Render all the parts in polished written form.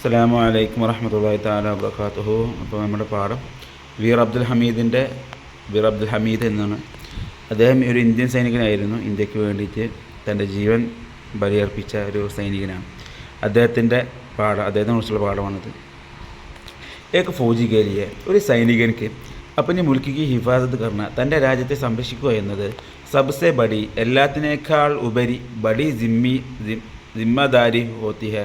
അസ്സലാമു അലൈക്കും വറഹ്മത്തുള്ളാഹി തആല വബറകാതുഹു. അപ്പോൾ നമ്മുടെ പാഠം വീർ അബ്ദുൽ ഹമീദ് എന്നാണ്. അദ്ദേഹം ഒരു ഇന്ത്യൻ സൈനികനായിരുന്നു. ഇന്ത്യക്ക് വേണ്ടിയിട്ട് തൻ്റെ ജീവൻ ബലിയർപ്പിച്ച ഒരു സൈനികനാണ്. അദ്ദേഹത്തിനെ കുറിച്ചുള്ള പാഠമാണിത്. ഏക ഫൗജി കെ ലിയെ, ഒരു സൈനികർക്ക് അപ്പനെ മുൽക്കിക്ക് ഹിഫാസത്ത് കർണ, തൻ്റെ രാജ്യത്തെ സംരക്ഷിക്കുക എന്നത് സബ്സെ ബഡി, എല്ലാത്തിനേക്കാൾ ഉപരി ബഡി ജിമ്മദാരി ഹോത്തി ഹെ,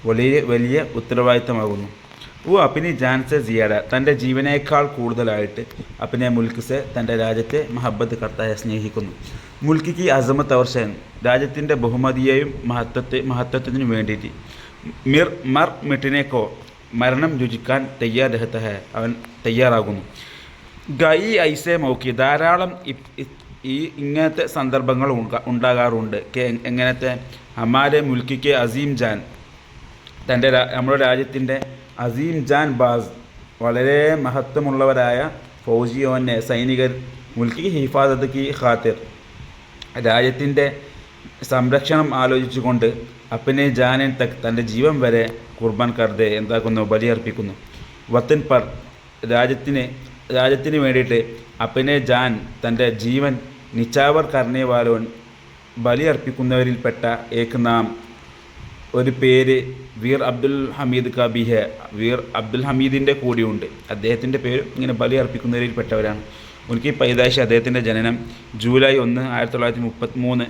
വലിയ ഉത്തരവാദിത്തമാകുന്നു. അപ്പിനി ജാൻസെ സിയാഡ, തൻ്റെ ജീവനേക്കാൾ കൂടുതലായിട്ട് അപ്പിനെ മുൽക്ക് തൻ്റെ രാജ്യത്തെ മഹബത്ത് കർത്തായെ സ്നേഹിക്കുന്നു. മുൽക്കിക്ക് അസമത്ത് അവർഷൻ, രാജ്യത്തിൻ്റെ ബഹുമതിയെയും മഹത്വത്തിനു വേണ്ടിയിട്ട്. മർ മിട്ടിനേക്കോ, മരണം രുചിക്കാൻ അവൻ തയ്യാറാകുന്നു. ഗൈ ഐസെ മൗക്കി, ധാരാളം ഇങ്ങനത്തെ സന്ദർഭങ്ങൾ ഉണ്ടാകാറുണ്ട്. എങ്ങനത്തെ ഹമാരെ മുൽക്കിക്ക് അസീം ജാൻ, നമ്മുടെ രാജ്യത്തിൻ്റെ അസീം ജാൻ ബാസ്, വളരെ മഹത്വമുള്ളവരായ ഫൗജിയോനെ സൈനികർ, മുൽക്കി ഹിഫാദത്ത് കി ഖാത്തിർ, രാജ്യത്തിൻ്റെ സംരക്ഷണം ആലോചിച്ചുകൊണ്ട് അപ്പനെ ജാനൻ തക്, തൻ്റെ ജീവൻ വരെ കുർബാൻ കർദെ എന്താക്കുന്നു, ബലിയർപ്പിക്കുന്നു. വത്തൻ പർ, രാജ്യത്തിന് വേണ്ടിയിട്ട് അപ്പനെ ജാൻ, തൻ്റെ ജീവൻ നിച്ചാവർ കർണേ വാലോൻ, ബലിയർപ്പിക്കുന്നവരിൽപ്പെട്ട ഏക് നാം, ഒരു പേര് വീർ അബ്ദുൽ ഹമീദ് കാ ബി ഹെ, വീർ അബ്ദുൽ ഹമീദിൻ്റെ കൂടിയുണ്ട്. അദ്ദേഹത്തിൻ്റെ പേരും ഇങ്ങനെ ബലി അർപ്പിക്കുന്നവരിൽപ്പെട്ടവരാണ്. ഉനക്കി പൈതാശ്, അദ്ദേഹത്തിൻ്റെ ജനനം ജൂലൈ 1, 1933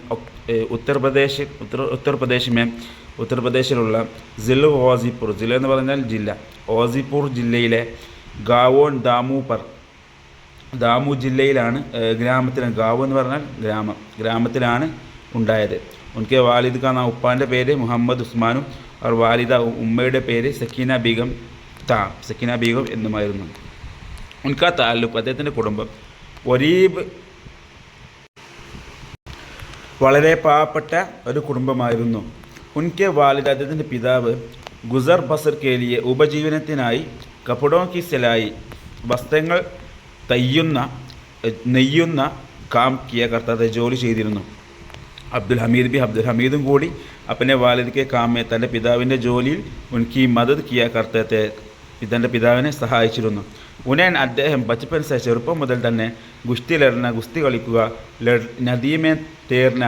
ഉത്തർപ്രദേശിലുള്ള ജില്ല ഓസിപ്പൂർ, ജില്ല എന്ന് പറഞ്ഞാൽ ജില്ല, ഓസിപ്പൂർ ജില്ലയിലെ ഗാവോൺ ദാമു ജില്ലയിലാണ്, ഗ്രാമത്തിലാണ്, ഗാവോ എന്ന് പറഞ്ഞാൽ ഗ്രാമത്തിലാണ് ഉണ്ടായത്. ഉനക്കെ വാലിദ് കാ നാം, ഉപ്പാൻ്റെ പേര് മുഹമ്മദ് ഉസ്മാനും, അവർ വാലിദ ഉമ്മയുടെ പേര് സക്കീന ബീഗം എന്നുമായിരുന്നു. ഉൻകാ താലൂക്ക്, അദ്ദേഹത്തിൻ്റെ കുടുംബം ഒരീബ്, വളരെ പാവപ്പെട്ട ഒരു കുടുംബമായിരുന്നു. ഉൻകെ വാലിദ്, അദ്ദേഹത്തിൻ്റെ പിതാവ് ഗുസർ ബസർ കേലിയെ, ഉപജീവനത്തിനായി കപ്പടോ കി സെലായി, വസ്ത്രങ്ങൾ നെയ്യുന്ന കാം കിയ കർത്താതെ ജോലി ചെയ്തിരുന്നു. അബ്ദുൽ ഹമീദും കൂടി അപ്പനെ വാലിദ് കാമെ, തൻ്റെ പിതാവിൻ്റെ ജോലിയിൽ ഉൻകി മദത് കിയ കർത്തത്തെ, തൻ്റെ പിതാവിനെ സഹായിച്ചിരുന്നു. ഉനേൻ, അദ്ദേഹം ബച്ചപ്പൻ സെ, ചെറുപ്പം മുതൽ തന്നെ ഗുസ്തി കളിക്കുക, നദിയമേ തേർന,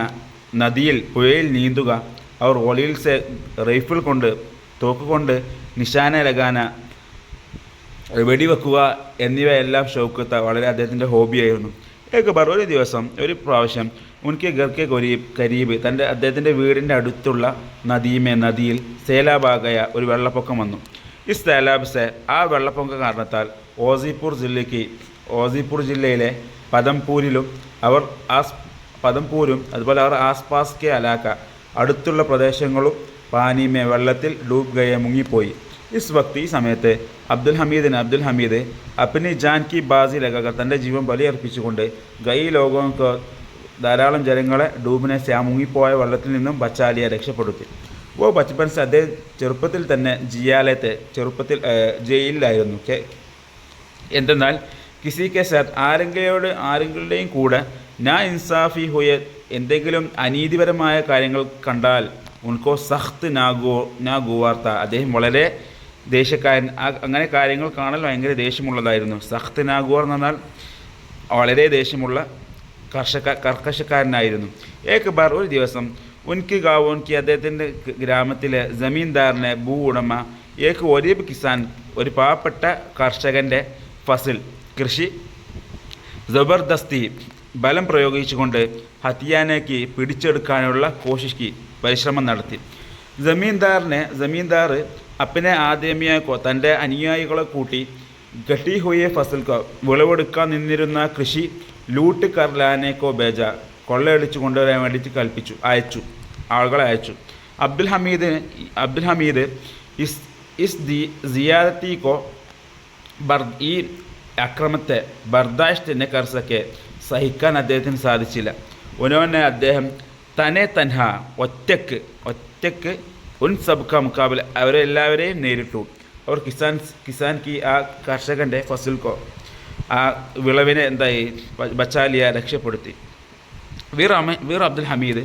നദിയിൽ പുഴയിൽ നീന്തുക, അവർ ഒളിയിൽ സെ, റൈഫിൾ കൊണ്ട്, തോക്കുകൊണ്ട്, നിശാന ലഗാന, വെടിവെക്കുക എന്നിവയെല്ലാം ഷൗക്കത്ത, വളരെ അദ്ദേഹത്തിൻ്റെ ഹോബിയായിരുന്നു. ഒരു പ്രാവശ്യം ഉൻകെ ഗർക്കെ കരീബ്, അദ്ദേഹത്തിൻ്റെ വീടിൻ്റെ അടുത്തുള്ള നദിയിൽ സേലാബാഗയ, ഒരു വെള്ളപ്പൊക്കം വന്നു. ഈ സേലാബ് സെ, ആ വെള്ളപ്പൊക്കം കാരണത്താൽ ഓസിപ്പൂർ ജില്ലയിലെ പദംപൂരും അതുപോലെ അവർ ആസ്പാസ് കെ അലാക്ക, അടുത്തുള്ള പ്രദേശങ്ങളും പാനിമേ, വെള്ളത്തിൽ ഡൂബ് ഗയ, മുങ്ങിപ്പോയി. ഈ സമയത്ത് അബ്ദുൽ ഹമീദ് അപ്പനി ജാൻ കി ബാസി ലഗാകർ, തൻ്റെ ജീവൻ ബലിയർപ്പിച്ചുകൊണ്ട് ഗൈ ലോകങ്ങൾക്ക്, ധാരാളം ജനങ്ങളെ ഡൂബിനെ മുങ്ങിപ്പോയ വെള്ളത്തിൽ നിന്നും ബച്ചാലിയെ രക്ഷപ്പെടുത്തി. ബച്ചപ്പൻ സെ, അദ്ദേഹം ചെറുപ്പത്തിൽ തന്നെ ജയിലിലായിരുന്നു. എന്തെന്നാൽ കിസി കെ സാത്ത്, ആരെങ്കിലുടെയും കൂടെ നാ ഇൻസാഫി ഹുയ, എന്തെങ്കിലും അനീതിപരമായ കാര്യങ്ങൾ കണ്ടാൽ ഉൻകോ സഖ്ത് നാ ഗുവാർത്ത, അദ്ദേഹം വളരെ ദേഷ്യക്കാരൻ, അങ്ങനെ കാര്യങ്ങൾ കാണാൻ ഭയങ്കര ദേഷ്യമുള്ളതായിരുന്നു. സഖ്ത് നാഗുവാർ എന്ന് പറഞ്ഞാൽ വളരെ ദേഷ്യമുള്ള കർക്കശക്കാരനായിരുന്നു. ഏക് ബാർ, ഒരു ദിവസം ഉൻകി ഗാവോൻകി, അദ്ദേഹത്തിൻ്റെ ഗ്രാമത്തിലെ ജമീന്ദാറിനെ, ഭൂ ഉടമ, ഏക് ഒരീബ് കിസാൻ, ഒരു പാവപ്പെട്ട കർഷകൻ്റെ ഫസിൽ, കൃഷി ജബർദസ്തി, ബലം പ്രയോഗിച്ചുകൊണ്ട് ഹത്തിയാനയ്ക്ക് പിടിച്ചെടുക്കാനുള്ള പരിശ്രമം നടത്തി. ജമീന്ദാർ അപ്പനെ ആദ്യമിയാക്കോ, തൻ്റെ അനുയായികളെ കൂട്ടി ഗട്ടി ഹുയെ ഫസൽ കോ, വിളവെടുക്കാൻ നിന്നിരുന്ന കൃഷി ലൂട്ട് കർലാനേക്കോ ബേജ, കൊള്ളയടിച്ചു കൊണ്ടുവരാൻ വേണ്ടിയിട്ട് ആളുകളെ അയച്ചു. അബ്ദുൽ ഹമീദ് സിയാദത്തിക്കോ, ഈ അക്രമത്തെ ബർദാഷ്തിനെ കർസക്കെ, സഹിക്കാൻ അദ്ദേഹത്തിന് സാധിച്ചില്ല. ഉനോനെ, അദ്ദേഹം തൻഹ, ഒറ്റക്ക് ഉൻ സബ്ക മുക്കാബില, അവരെല്ലാവരെയും നേരിട്ടു. അവർ കിസാൻ കി, ആ കർഷകൻ്റെ ഫസൽക്കോ, ആ വിളവിനെ ബച്ചാലിയ രക്ഷപ്പെടുത്തി. വീർ അബ്ദുൽ ഹമീദ്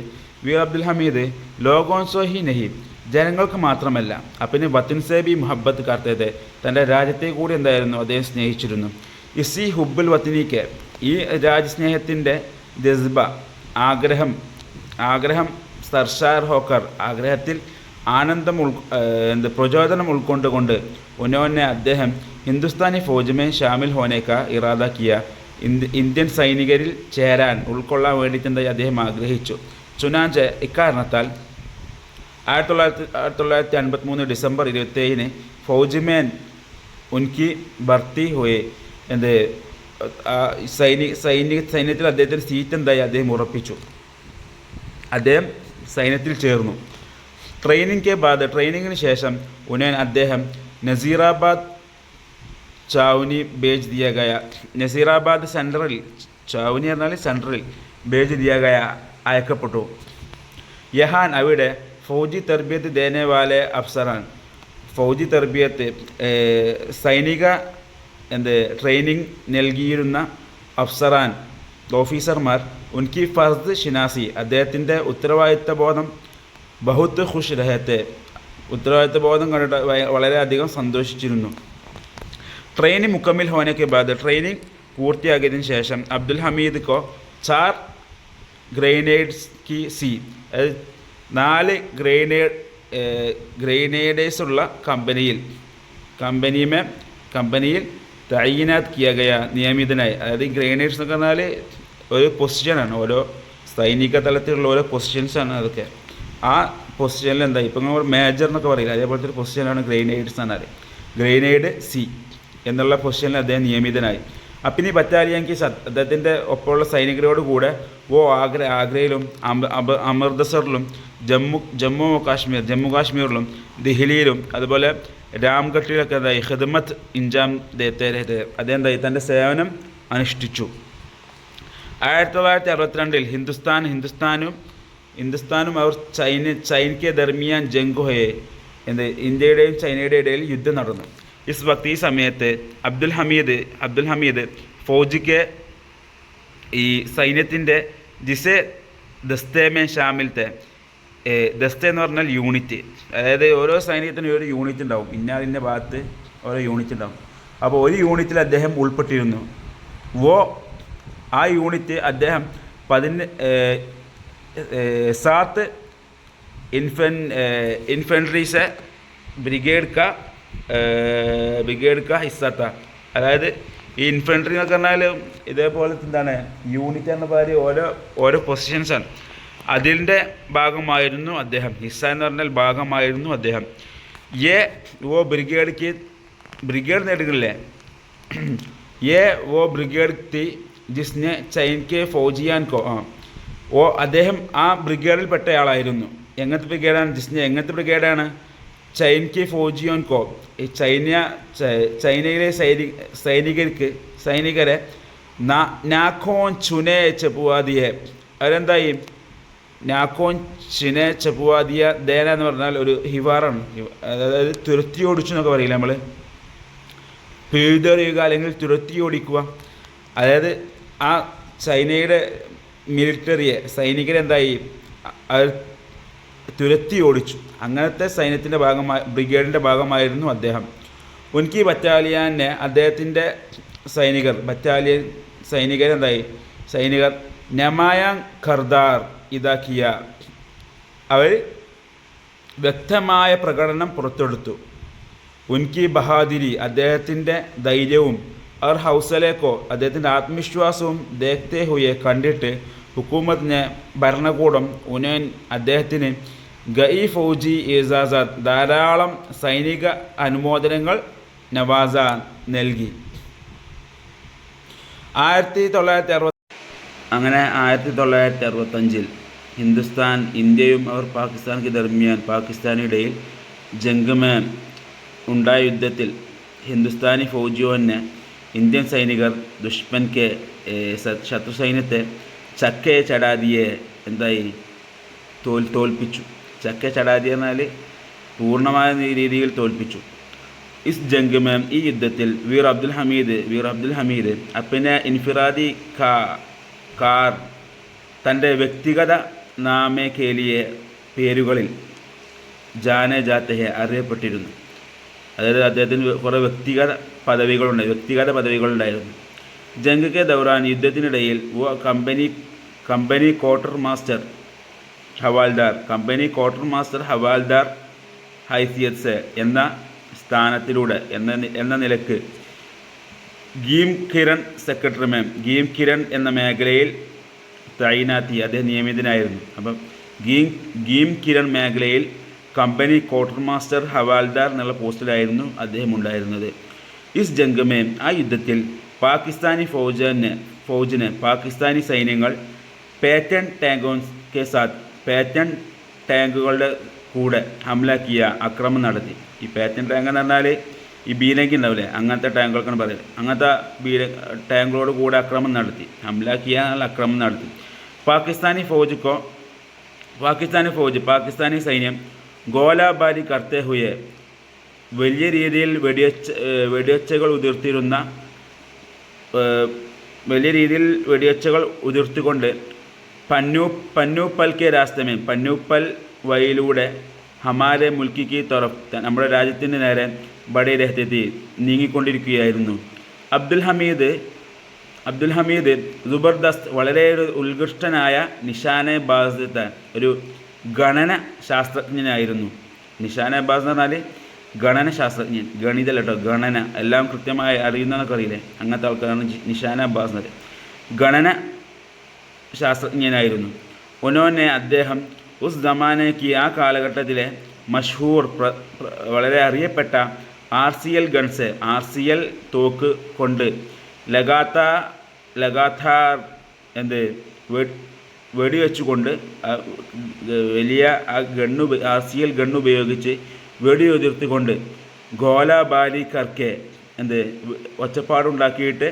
लोगों से ही नहीं ജനങ്ങൾക്ക് മാത്രമല്ല അപ്പന് വത്തിൻ സേ ബി മുഹബ്ബത്ത് കാർത്തേത്, തൻ്റെ രാജ്യത്തെ കൂടി എന്തായിരുന്നു അദ്ദേഹം സ്നേഹിച്ചിരുന്നു. ഇസി ഹുബുൽ വത്തിനിക്ക്, ഈ രാജ്യസ്നേഹത്തിൻ്റെ ജസ്ബ, ആഗ്രഹം സർഷാർ ഹോക്കർ, ആഗ്രഹത്തിൽ ആനന്ദം പ്രചോദനം ഉൾക്കൊണ്ടുകൊണ്ട് ഉന്നോനെ അദ്ദേഹം ഹിന്ദുസ്ഥാനി ഫൗജ് ഷാമിൽ ഹോനേക്ക ഇറാദ കിയ, ഇന്ത്യൻ സൈനികരിൽ ചേരാൻ ഉൾക്കൊള്ളാൻ വേണ്ടിയിട്ട് അദ്ദേഹം ആഗ്രഹിച്ചു. ചുനാഞ്ച് ഇക്കാരണത്താൽ 1953 ഡിസംബർ 27 ഫൗജിമേൻ ഉൻകി ഭർത്തി ഹുയെ, സൈന്യത്തിൽ അദ്ദേഹത്തിൻ്റെ സീറ്റ് എന്തായി അദ്ദേഹം ഉറപ്പിച്ചു. അദ്ദേഹം സൈന്യത്തിൽ ചേർന്നു. ട്രെയിനിങ്ങിന് ശേഷം ഉനേൻ അദ്ദേഹം നസീറാബാദ് ചാവുനി ബേജ് ദിയ ഗയ, നസീറാബാദ് സെൻട്രൽ, ചാവുനി പറഞ്ഞാൽ സെൻട്രൽ, ബേജ് ദിയ ഗയ അയക്കപ്പെട്ടു. യഹാൻ അവിടെ ഫൗജി തർബിയത്ത് ദേനെ വാലെ അഫ്സറാൻ, ഫൗജി തർബിയത്ത് സൈനിക ട്രെയിനിങ് നൽകിയിരുന്ന അഫ്സറാൻ ഓഫീസർമാർ ഉൻകി ഫർദ് ഷിനാസി, അദ്ദേഹത്തിൻ്റെ ഉത്തരവാദിത്ത ബോധം ബഹുത്ത് ഖുഷ് രഹത്തെ, ഉത്തരവാദിത്ത ബോധം കണ്ടിട്ട് വളരെയധികം സന്തോഷിച്ചിരുന്നു. ട്രെയിനിങ് മുക്കമ്മിൽ ഹോനയ്ക്ക് ബാദ്, ട്രെയിനിങ് പൂർത്തിയാക്കിയതിന് ശേഷം അബ്ദുൽ ഹമീദ് കോ 4 ഗ്രനേഡ്സ് കി സി, 4 ഗ്രനേഡേഴ്സ് ഉള്ള കമ്പനിയിൽ തയ്യിനാത്ത് കിയ ഗയ, നിയമിതനായി. അതായത് ഈ ഗ്രനേഡ്സ് എന്നൊക്കെ പറഞ്ഞാൽ ഒരു പൊസിഷനാണ്, ഓരോ സൈനിക തലത്തിലുള്ള ഓരോ പൊസിഷൻസാണ് അതൊക്കെ. ആ പൊസിഷനിൽ എന്തായി ഇപ്പം നമ്മൾ മേജർ എന്നൊക്കെ പറയില്ല, അതേപോലത്തെ ഒരു പൊസിഷനാണ് ഗ്രനേഡ്സ് എന്നാൽ. ഗ്രനേഡ് സി എന്നുള്ള പൊസിഷനിൽ അദ്ദേഹം നിയമിതനായി. അപ്പിനി ബറ്റാലിയൻക്ക് അദ്ദേഹത്തിൻ്റെ ഒപ്പമുള്ള സൈനികരോട് കൂടെ ആഗ്രയിലും അമൃത്സറിലും ജമ്മു കാശ്മീരിലും ദില്ലിയിലും അതുപോലെ രാംഘട്ടിലൊക്കെ എന്തായി ഖിദ്മത്ത് ഇൻജാം ദേത്തെ അദ്ദേഹം എന്തായി തൻ്റെ സേവനം അനുഷ്ഠിച്ചു. 1962 ഹിന്ദുസ്ഥാനും അവർ ചൈനയ്ക്ക് ദർമിയാൻ ജംഗ് ഹോയെ, ഇന്ത്യയുടെയും ചൈനയുടെയും ഇടയിൽ യുദ്ധം നടന്നു. ഈ സമയത്ത് അബ്ദുൽ ഹമീദ് ഫൗജിക്ക് ഈ സൈന്യത്തിൻ്റെ ജിസെ ദസ്തേമേ ഷാമിലത്തെ, ദസ്ത എന്ന് പറഞ്ഞാൽ യൂണിറ്റ്, അതായത് ഓരോ സൈന്യത്തിനും ഒരു യൂണിറ്റ് ഉണ്ടാവും, ഇന്ന ഭാഗത്ത് ഓരോ യൂണിറ്റ് ഉണ്ടാവും. അപ്പോൾ ഒരു യൂണിറ്റിൽ അദ്ദേഹം ഉൾപ്പെട്ടിരുന്നു. ആ യൂണിറ്റ് അദ്ദേഹം 7 ഇൻഫൻട്രീസ് ബ്രിഗേഡ് കാ ഹിസ്സത്ത, അതായത് ഈ ഇൻഫൻട്രി എന്നൊക്കെ പറഞ്ഞാൽ ഇതേപോലത്തെ എന്താണ് യൂണിറ്റ് എന്ന പേര് ഓരോ പൊസിഷൻസാണ്, അതിൻ്റെ ഭാഗമായിരുന്നു അദ്ദേഹം. ഹിസ്സ എന്ന് പറഞ്ഞാൽ ഭാഗമായിരുന്നു അദ്ദേഹം. ബ്രിഗേഡ് നേടുകളില്ലേ, ബ്രിഗേഡ് തി ജിസ്നെ ചൈൻ കെ ഫൗജിയാൻ കോ, അദ്ദേഹം ആ ബ്രിഗേഡിൽപ്പെട്ട ആളായിരുന്നു. എങ്ങനത്തെ ബ്രിഗേഡാണ് ചൈൻ കെ ഫൗജിയോൻ കോ, ഈ ചൈനയിലെ സൈനികരെ നാഖോൻ ചുനെ ചെപ്പുവാദിയെ, അവരെന്തായി നാഖോൻ ചിനെ ചെപ്പുവാദിയ ദേന എന്ന് പറഞ്ഞാൽ ഒരു ഹിവാറാണ്, അതായത് തുരത്തി ഓടിച്ചു എന്നൊക്കെ പറയില്ല നമ്മൾ, പിഴുതെറിയുക അല്ലെങ്കിൽ തുരത്തി ഓടിക്കുക. അതായത് ആ ചൈനയുടെ സൈനികരെന്തായി അവർ തുരത്തി ഓടിച്ചു. അങ്ങനത്തെ സൈന്യത്തിൻ്റെ ബ്രിഗേഡിൻ്റെ ഭാഗമായിരുന്നു അദ്ദേഹം. ഉൻകി ബറ്റാലിയനെ അദ്ദേഹത്തിൻ്റെ സൈനികർ നമായാങ് ഖർദാർ ഇതാക്കിയ, അവർ വ്യക്തമായ പ്രകടനം പുറത്തെടുത്തു. ഉൻകി ബഹാദിരി, അദ്ദേഹത്തിൻ്റെ ധൈര്യവും ഹൗസലേക്കോ, അദ്ദേഹത്തിൻ്റെ ആത്മവിശ്വാസവും ദേഖ്തേ ഹുയെ കണ്ടിട്ട് ഹുക്കൂമത്തിനെ ഭരണകൂടം ഉനേൻ അദ്ദേഹത്തിന് ഗയി ഫൗജി ഏസാസാത്ത്, ധാരാളം സൈനിക അനുമോദനങ്ങൾ നവാസ നൽകി. 1960 അങ്ങനെ 1965 ഇന്ത്യയും അവർ പാകിസ്ഥാനിക്ക് ദർമിയാൻ, പാകിസ്ഥാനിടയിൽ ജംഗ് ഉണ്ടായ യുദ്ധത്തിൽ ഹിന്ദുസ്ഥാനി ഫൗജിയോനെ ഇന്ത്യൻ സൈനികർ ദുഷ്മൻക്ക് ശത്രു സൈന്യത്തെ ചക്കയെ ചടാതിയെ എന്തായി തോൽപ്പിച്ചു. ചക്ക ചടാതി എന്നാൽ പൂർണ്ണമായ രീതിയിൽ തോൽപ്പിച്ചു. ഇസ് ജംഗ് ഈ യുദ്ധത്തിൽ വീർ അബ്ദുൽ ഹമീദ് അപ്പിനെ ഇൻഫിറാദി കാർ, തൻ്റെ വ്യക്തിഗത നാമേ കേലിയെ പേരുകളിൽ ജാനെ ജാത്തെ അറിയപ്പെട്ടിരുന്നു. അതായത് അദ്ദേഹത്തിന് കുറേ വ്യക്തിഗത പദവികളുണ്ടായിരുന്നു. ജംഗ് കെ ദൗറാൻ യുദ്ധത്തിനിടയിൽ കമ്പനി ക്വാർട്ടർ മാസ്റ്റർ ഹവാൽദാർ ഹൈസിയത്ത് സെ എന്ന സ്ഥാനത്തിലൂടെ എന്ന നിലക്ക് ഗീം കിരൺ എന്ന മേഖലയിൽ തൈനാത്തി അദ്ദേഹം നിയമിതനായിരുന്നു. അപ്പം ഗീം കിരൺ മേഖലയിൽ കമ്പനി ക്വാർട്ടർ മാസ്റ്റർ ഹവാൽദാർ എന്നുള്ള പോസ്റ്റിലായിരുന്നു അദ്ദേഹം ഉണ്ടായിരുന്നത്. ഇസ് ജംഗ് ആ യുദ്ധത്തിൽ പാകിസ്ഥാനി പാകിസ്ഥാനി സൈന്യങ്ങൾ പേറ്റൺ ടാങ്കുകളുടെ കൂടെ ആക്രമണം നടത്തി. ഈ പേറ്റൺ ടാങ്ക് എന്ന് പറഞ്ഞാൽ ഈ ബീനങ്കി ഉണ്ടാവില്ലേ, അങ്ങനത്തെ ടാങ്കുകൾക്കാണ് പറയുന്നത്. അങ്ങനത്തെ ടാങ്കുകളോട് കൂടെ ആക്രമണം നടത്തി. ആക്രമണം നടത്തി. പാകിസ്ഥാനി സൈന്യം ഗോലാബാരി കർത്തേ ഹുയെ വലിയ രീതിയിൽ വെടിയൊച്ചകൾ ഉതിർത്തിക്കൊണ്ട് പന്നൂപ്പൽ വഴിയിലൂടെ ഹമാരെ മുൽക്കിക്ക് തൊറഫ് നമ്മുടെ രാജ്യത്തിൻ്റെ നേരെ ബഡേ രഹ്തെത്തി നീങ്ങിക്കൊണ്ടിരിക്കുകയായിരുന്നു. അബ്ദുൽ ഹമീദ് ജബർദസ്ത് വളരെ ഉത്കൃഷ്ടനായ നിഷാനെ ബാസ് ഒരു ഗണന ശാസ്ത്രജ്ഞനായിരുന്നു. നിഷാനെ ബാസ് എന്ന് പറഞ്ഞാൽ ഗണനശാസ്ത്രജ്ഞൻ, ഗണിതല്ല കേട്ടോ, ഗണന എല്ലാം കൃത്യമായി അറിയുന്നതൊക്കെ അറിയില്ലേ, അങ്ങനത്തെ ആൾക്കാരാണ് നിഷാന അബ്ബാസ് എന്നത്. ഗണന ശാസ്ത്രജ്ഞനായിരുന്നു. ഉനോനെ അദ്ദേഹം ഉസ് ജമാനയ്ക്ക് ആ കാലഘട്ടത്തിലെ മഷ്ഹൂർ വളരെ അറിയപ്പെട്ട RCL തോക്ക് കൊണ്ട് ലഗാത്താർ വെടിവെച്ചുകൊണ്ട് വലിയ ആ RCL ഗണ്ണ് ഉപയോഗിച്ച് വെടിയുതിർത്തിക്കൊണ്ട് ഗോലാബാരി കർക്കെ ഒച്ചപ്പാടുണ്ടാക്കിയിട്ട്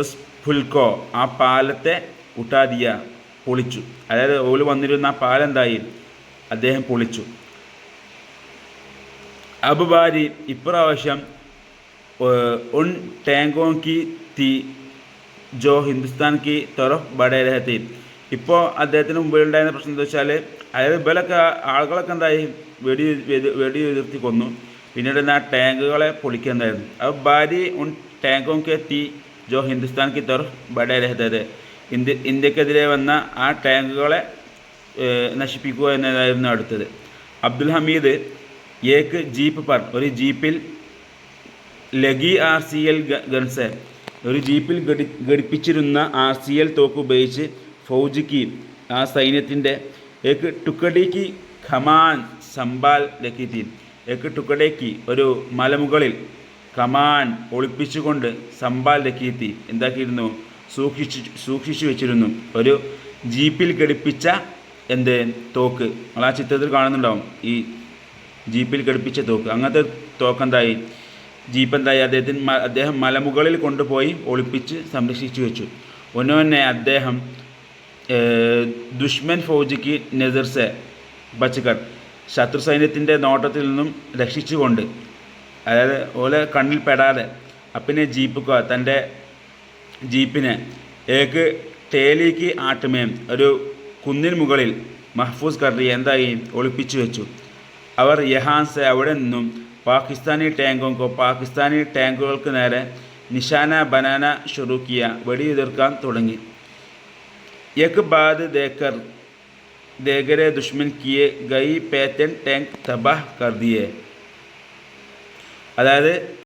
ഉസ് ഫുൽക്കോ ആ പാലത്തെ ഉട്ടാദിയ പൊളിച്ചു. അതായത് ഓല് വന്നിരുന്ന ആ പാലെന്തായി അദ്ദേഹം പൊളിച്ചു. അബുബാരി ഇപ്രാവശ്യം ഉൺ ടാങ്കോ കി തീ ജോ ഹിന്ദുസ്ഥാൻ കി തൊറഫ് ബഡേ രഹത്തി. ഇപ്പോൾ അദ്ദേഹത്തിന് മുമ്പിലുണ്ടായിരുന്ന പ്രശ്നം എന്താ വെച്ചാൽ, അതായത് ഇവരൊക്കെ ആളുകളൊക്കെ എന്തായി വെടി ഉതിർത്തി കൊന്നു. പിന്നീട് ആ ടാങ്കുകളെ പൊളിക്കുന്നതായിരുന്നു. അപ്പോൾ ഭാര്യ ഉൺ ടാങ്കോ കെ തീ ജോ ഹിന്ദുസ്ഥാൻ കി തൊറഫ് ബഡേ രഹത്തത്, ഇന്ത്യക്കെതിരെ വന്ന ആ ടാങ്കുകളെ നശിപ്പിക്കുക എന്നതായിരുന്നു അടുത്തത്. അബ്ദുൽ ഹമീദ് ഒരു ജീപ്പിൽ ലഗി RCL ഗൺസ് ഒരു ജീപ്പിൽ ഘടിപ്പിച്ചിരുന്ന RCL തോക്ക് ഉപയോഗിച്ച് ഫൗജിക്ക് ആ സൈന്യത്തിൻ്റെ ടുക്കടേക്ക് ഖമാൻ സംബാൽ ലക്കിത്തി ടുക്കടേക്ക് ഒരു മലമുകളിൽ കമാൻ ഒളിപ്പിച്ചുകൊണ്ട് സംബാൽ ലക്കിത്തി എന്താക്കിയിരുന്നു, സൂക്ഷിച്ചു വെച്ചിരുന്നു. ഒരു ജീപ്പിൽ ഘടിപ്പിച്ച തോക്ക് നമ്മൾ ആ ചിത്രത്തിൽ കാണുന്നുണ്ടാവും. ഈ ജീപ്പിൽ ഘടിപ്പിച്ച തോക്ക്, അങ്ങനത്തെ തോക്കെന്തായി അദ്ദേഹം മലമുകളിൽ കൊണ്ടുപോയി ഒളിപ്പിച്ച് സംരക്ഷിച്ചു വെച്ചു. ഒന്നൊന്നെ അദ്ദേഹം ദുഷ്മൻ ഫൗജിക്ക് നസർസെ ബച്ചക്കർ ശത്രു സൈന്യത്തിൻ്റെ നോട്ടത്തിൽ നിന്നും രക്ഷിച്ചുകൊണ്ട്, അതായത് ഓലെ കണ്ണിൽ പെടാതെ അപ്പിനെ തൻ്റെ ജീപ്പിനെ ടേലിക്ക് ആട്ടുമേം ഒരു കുന്നിന് മുകളിൽ മഹ്ഫൂസ് കർറി എന്തായി ഒളിപ്പിച്ചു വെച്ചു. അവർ യഹാൻസെ അവിടെ നിന്നും പാകിസ്ഥാനി ടാങ്കുകൾക്ക് നേരെ നിശാന ബനാന ഷുറൂക്കിയ വെടിയുതിർക്കാൻ തുടങ്ങി. एक बाद देगरे दुश्मन किए गई पैतन टैंक तबाह कर दिए. അതായത്